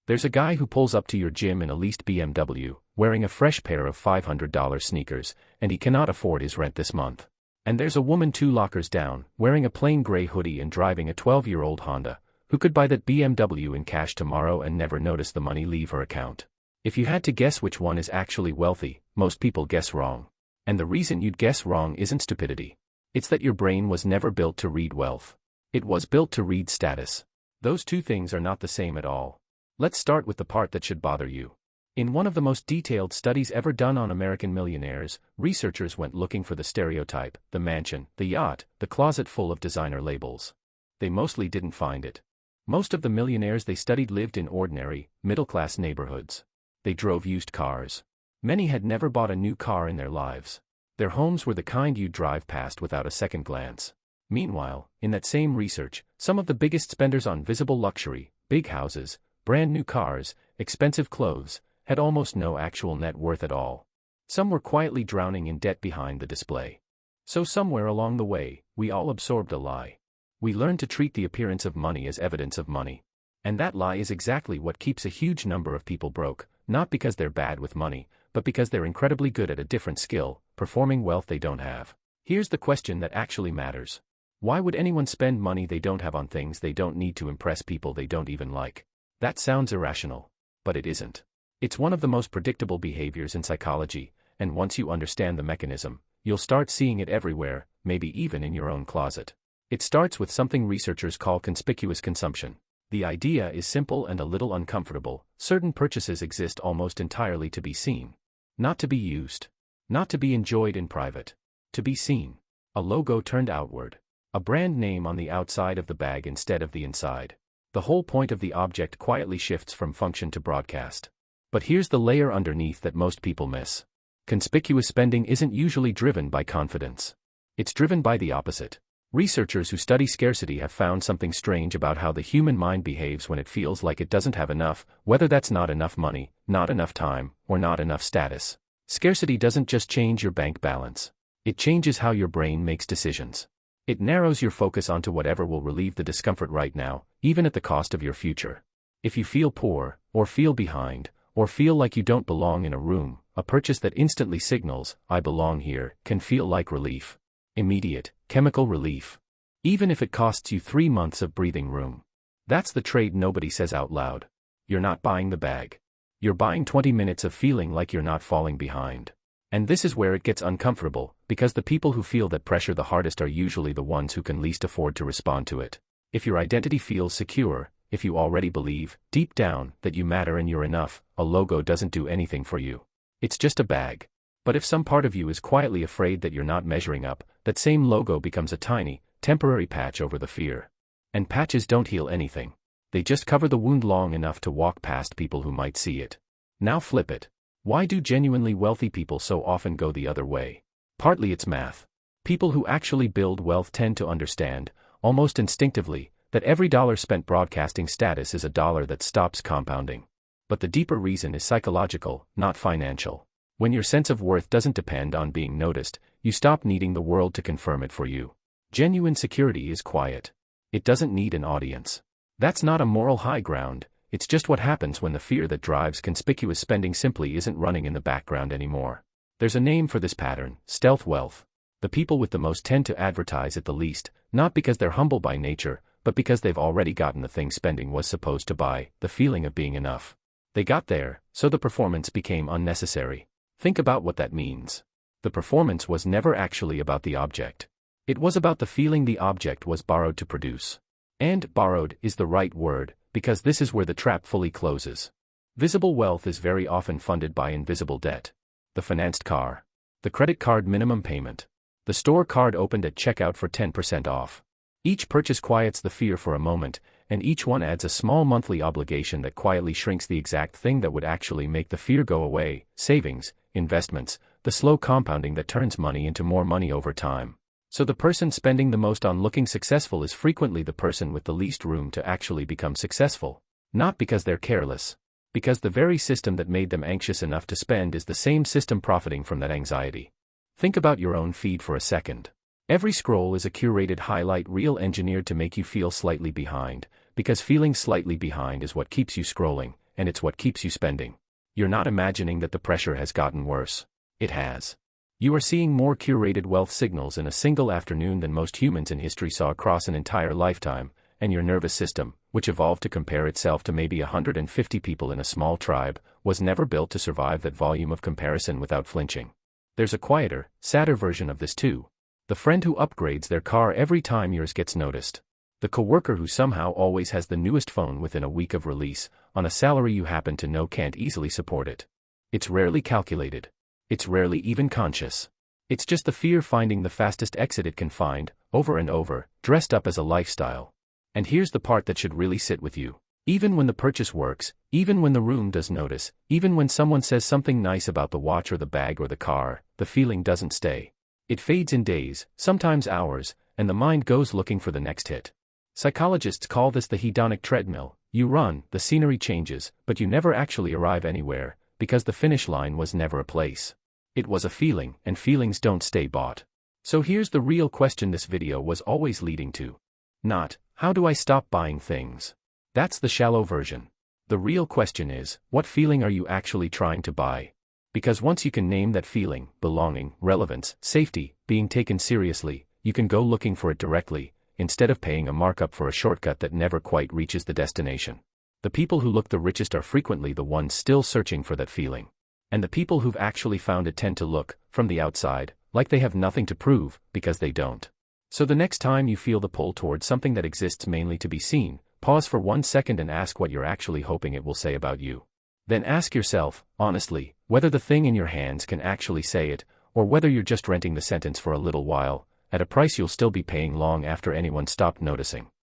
There's a guy who pulls up to your gym in a leased BMW, wearing a fresh pair of $500 sneakers, and he cannot afford his rent this month. And there's a woman 2 lockers down, wearing a plain gray hoodie and driving a 12-year-old Honda, who could buy that BMW in cash tomorrow and never notice the money leave her account. If you had to guess which one is actually wealthy, most people guess wrong. And the reason you'd guess wrong isn't stupidity. It's that your brain was never built to read wealth. It was built to read status. Those two things are not the same at all. Let's start with the part that should bother you. In one of the most detailed studies ever done on American millionaires, researchers went looking for the stereotype, the mansion, the yacht, the closet full of designer labels. They mostly didn't find it. Most of the millionaires they studied lived in ordinary, middle-class neighborhoods. They drove used cars. Many had never bought a new car in their lives. Their homes were the kind you'd drive past without a second glance. Meanwhile, in that same research, some of the biggest spenders on visible luxury, big houses, brand new cars, expensive clothes, had almost no actual net worth at all. Some were quietly drowning in debt behind the display. So somewhere along the way, we all absorbed a lie. We learned to treat the appearance of money as evidence of money. And that lie is exactly what keeps a huge number of people broke, not because they're bad with money, but because they're incredibly good at a different skill, performing wealth they don't have. Here's the question that actually matters. Why would anyone spend money they don't have on things they don't need to impress people they don't even like? That sounds irrational. But it isn't. It's one of the most predictable behaviors in psychology, and once you understand the mechanism, you'll start seeing it everywhere, maybe even in your own closet. It starts with something researchers call conspicuous consumption. The idea is simple and a little uncomfortable. Certain purchases exist almost entirely to be seen. Not to be used. Not to be enjoyed in private. To be seen. A logo turned outward. A brand name on the outside of the bag instead of the inside. The whole point of the object quietly shifts from function to broadcast. But here's the layer underneath that most people miss. Conspicuous spending isn't usually driven by confidence. It's driven by the opposite. Researchers who study scarcity have found something strange about how the human mind behaves when it feels like it doesn't have enough, whether that's not enough money, not enough time, or not enough status. Scarcity doesn't just change your bank balance. It changes how your brain makes decisions. It narrows your focus onto whatever will relieve the discomfort right now, even at the cost of your future. If you feel poor, or feel behind, or feel like you don't belong in a room, a purchase that instantly signals, "I belong here," can feel like relief. Immediate, chemical relief. Even if it costs you 3 months of breathing room. That's the trade nobody says out loud. You're not buying the bag. You're buying 20 minutes of feeling like you're not falling behind. And this is where it gets uncomfortable, because the people who feel that pressure the hardest are usually the ones who can least afford to respond to it. If your identity feels secure, if you already believe, deep down, that you matter and you're enough, a logo doesn't do anything for you. It's just a bag. But if some part of you is quietly afraid that you're not measuring up, that same logo becomes a tiny, temporary patch over the fear. And patches don't heal anything. They just cover the wound long enough to walk past people who might see it. Now flip it. Why do genuinely wealthy people so often go the other way? Partly it's math. People who actually build wealth tend to understand, almost instinctively, that every dollar spent broadcasting status is a dollar that stops compounding. But the deeper reason is psychological, not financial. When your sense of worth doesn't depend on being noticed, you stop needing the world to confirm it for you. Genuine security is quiet. It doesn't need an audience. That's not a moral high ground, it's just what happens when the fear that drives conspicuous spending simply isn't running in the background anymore. There's a name for this pattern: stealth wealth. The people with the most tend to advertise it the least, not because they're humble by nature, but because they've already gotten the thing spending was supposed to buy, the feeling of being enough. They got there, so the performance became unnecessary. Think about what that means. The performance was never actually about the object. It was about the feeling the object was borrowed to produce. And borrowed is the right word, because this is where the trap fully closes. Visible wealth is very often funded by invisible debt. The financed car. The credit card minimum payment. The store card opened at checkout for 10% off. Each purchase quiets the fear for a moment, and each one adds a small monthly obligation that quietly shrinks the exact thing that would actually make the fear go away: savings, investments, the slow compounding that turns money into more money over time. So the person spending the most on looking successful is frequently the person with the least room to actually become successful. Not because they're careless. Because the very system that made them anxious enough to spend is the same system profiting from that anxiety. Think about your own feed for a second. Every scroll is a curated highlight reel engineered to make you feel slightly behind, because feeling slightly behind is what keeps you scrolling, and it's what keeps you spending. You're not imagining that the pressure has gotten worse. It has. You are seeing more curated wealth signals in a single afternoon than most humans in history saw across an entire lifetime, and your nervous system, which evolved to compare itself to maybe 150 people in a small tribe, was never built to survive that volume of comparison without flinching. There's a quieter, sadder version of this too. The friend who upgrades their car every time yours gets noticed. The coworker who somehow always has the newest phone within a week of release, on a salary you happen to know can't easily support it. It's rarely calculated. It's rarely even conscious. It's just the fear finding the fastest exit it can find, over and over, dressed up as a lifestyle. And here's the part that should really sit with you. Even when the purchase works, even when the room does notice, even when someone says something nice about the watch or the bag or the car, the feeling doesn't stay. It fades in days, sometimes hours, and the mind goes looking for the next hit. Psychologists call this the hedonic treadmill. You run, the scenery changes, but you never actually arrive anywhere, because the finish line was never a place. It was a feeling, and feelings don't stay bought. So here's the real question this video was always leading to. Not, how do I stop buying things? That's the shallow version. The real question is, what feeling are you actually trying to buy? Because once you can name that feeling, belonging, relevance, safety, being taken seriously, you can go looking for it directly, instead of paying a markup for a shortcut that never quite reaches the destination. The people who look the richest are frequently the ones still searching for that feeling. And the people who've actually found it tend to look, from the outside, like they have nothing to prove, because they don't. So the next time you feel the pull towards something that exists mainly to be seen, pause for 1 second and ask what you're actually hoping it will say about you. Then ask yourself, honestly, whether the thing in your hands can actually say it, or whether you're just renting the sentence for a little while, at a price you'll still be paying long after anyone stopped noticing.